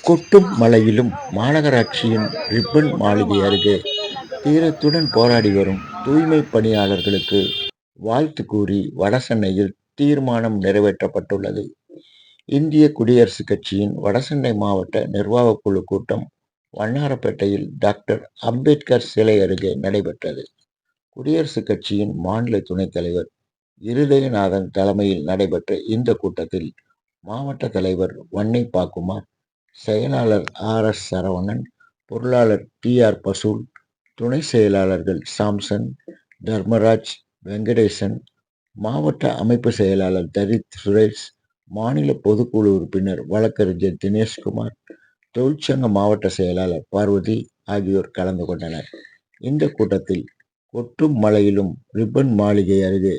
கொட்டும் மழையிலும் மாநகராட்சியின் ரிப்பன் மாளிகை அருகே தீரத்துடன் போராடி வரும் தூய்மை பணியாளர்களுக்கு வாழ்த்து கூறி வடசென்னையில் தீர்மானம் நிறைவேற்றப்பட்டுள்ளது. இந்திய குடியரசுக் கட்சியின் வடசென்னை மாவட்ட நிர்வாகக் குழு கூட்டம் வண்ணாரப்பேட்டையில் டாக்டர் அம்பேத்கர் சிலை அருகே நடைபெற்றது. குடியரசுக் கட்சியின் மாநில துணைத் தலைவர் இருதயநாதன் தலைமையில் நடைபெற்ற இந்த கூட்டத்தில் மாவட்ட தலைவர் வன்னை பாக்குமார், செயலாளர் RS சரவணன், பொருளாளர் TR பசூல், துணை செயலாளர்கள் சாம்சன், தர்மராஜ், வெங்கடேசன், மாவட்ட அமைப்பு செயலாளர் தரித் சுரேஷ், மாநில பொதுக்குழு உறுப்பினர் வழக்கறிஞர் தினேஷ்குமார், தொழிற்சங்க மாவட்ட செயலாளர் பார்வதி ஆகியோர் கலந்து கொண்டனர். இந்த கூட்டத்தில் கொட்டும் மழையிலும் ரிப்பன் மாளிகை அருகே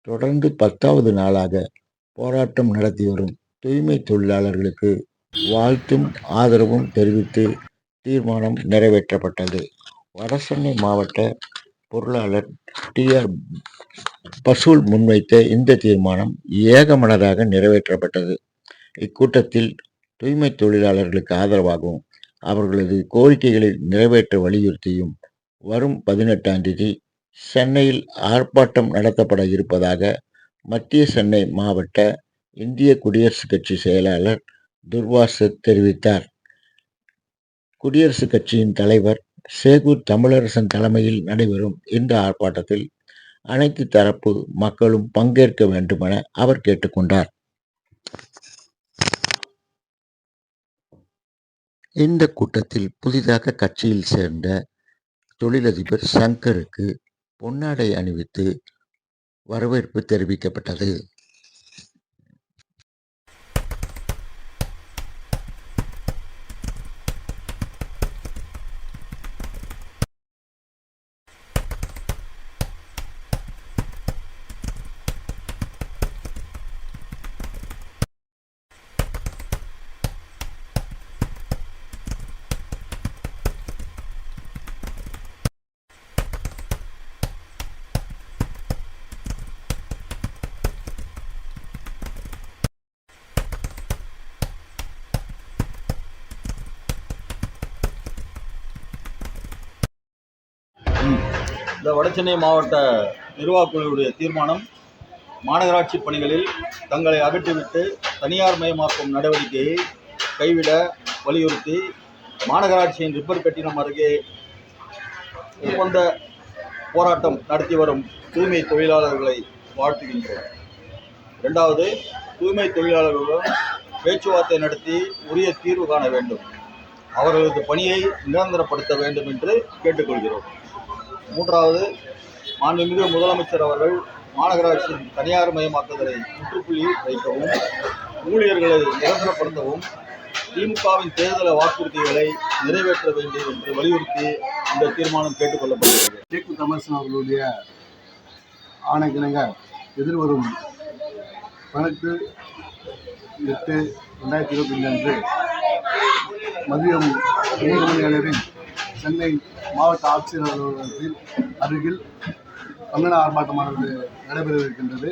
தொடர்ந்து 10வது நாளாக போராட்டம் நடத்தி வரும் தூய்மை தொழிலாளர்களுக்கு வாழ்த்தும் ஆதரவும் தெரிவித்து தீர்மானம் நிறைவேற்றப்பட்டது. வடசென்னை மாவட்ட பொருளாளர் TR பசூல் முன்வைத்த இந்த தீர்மானம் ஏகமனதாக நிறைவேற்றப்பட்டது. இக்கூட்டத்தில் தூய்மை தொழிலாளர்களுக்கு ஆதரவாகவும் அவர்களது கோரிக்கைகளை நிறைவேற்ற வலியுறுத்தியும் வரும் 18ஆம் தேதி சென்னையில் ஆர்ப்பாட்டம் நடத்தப்பட இருப்பதாக மத்திய சென்னை மாவட்ட இந்திய குடியரசுக் கட்சி செயலாளர் துர்வாசத் தெரிவித்தார். குடியரசுக் கட்சியின் தலைவர் சேகூர் தமிழரசன் தலைமையில் நடைபெறும் இந்த ஆர்ப்பாட்டத்தில் அனைத்து தரப்பு மக்களும் பங்கேற்க வேண்டுமென அவர் கேட்டுக்கொண்டார். இந்த கூட்டத்தில் புதிதாக கட்சியில் சேர்ந்த தொழிலதிபர் சங்கருக்கு பொன்னாடை அணிவித்து வரவேற்பு தெரிவிக்கப்பட்டது. இந்த வடசென்னை மாவட்ட நிர்வாகக் குழுவுடைய தீர்மானம் மாநகராட்சி பணிகளில் தங்களை அகற்றிவிட்டு தனியார் மயமாக்கும் நடவடிக்கையை கைவிட வலியுறுத்தி மாநகராட்சியின் ரிப்பர் கட்டிடம் அருகே ஒப்பந்த போராட்டம் நடத்தி வரும் தூய்மை தொழிலாளர்களை வாழ்த்துகின்றோம். இரண்டாவது, தூய்மை தொழிலாளர்களுடன் பேச்சுவார்த்தை நடத்தி உரிய தீர்வு காண வேண்டும். அவர்களது பணியை நிரந்தரப்படுத்த வேண்டும் என்று கேட்டுக்கொள்கிறோம். மூன்றாவது, மாண்புமிகு முதலமைச்சர் அவர்கள் மாநகராட்சியின் தனியார் மயமாக்குதலை முற்றுப்புள்ளி வைக்கவும், ஊழியர்களை நிரந்தரப்படுத்தவும் திமுகவின் தேர்தல் வாக்குறுதிகளை நிறைவேற்ற வேண்டும் என்று வலியுறுத்தி இந்த தீர்மானம் கேட்டுக்கொள்ளப்படுகிறது. சேகூர் தமிழரசன் அவர்களுடைய ஆணைக்கிணங்க எதிர்வரும் 18/8/2025 அன்று மதியம் 3 மணி அளவில் சென்னை மாவட்ட ஆட்சியர் அலுவலகத்தில் அருகில் கண்டன ஆர்ப்பாட்டமானது நடைபெற இருக்கின்றது.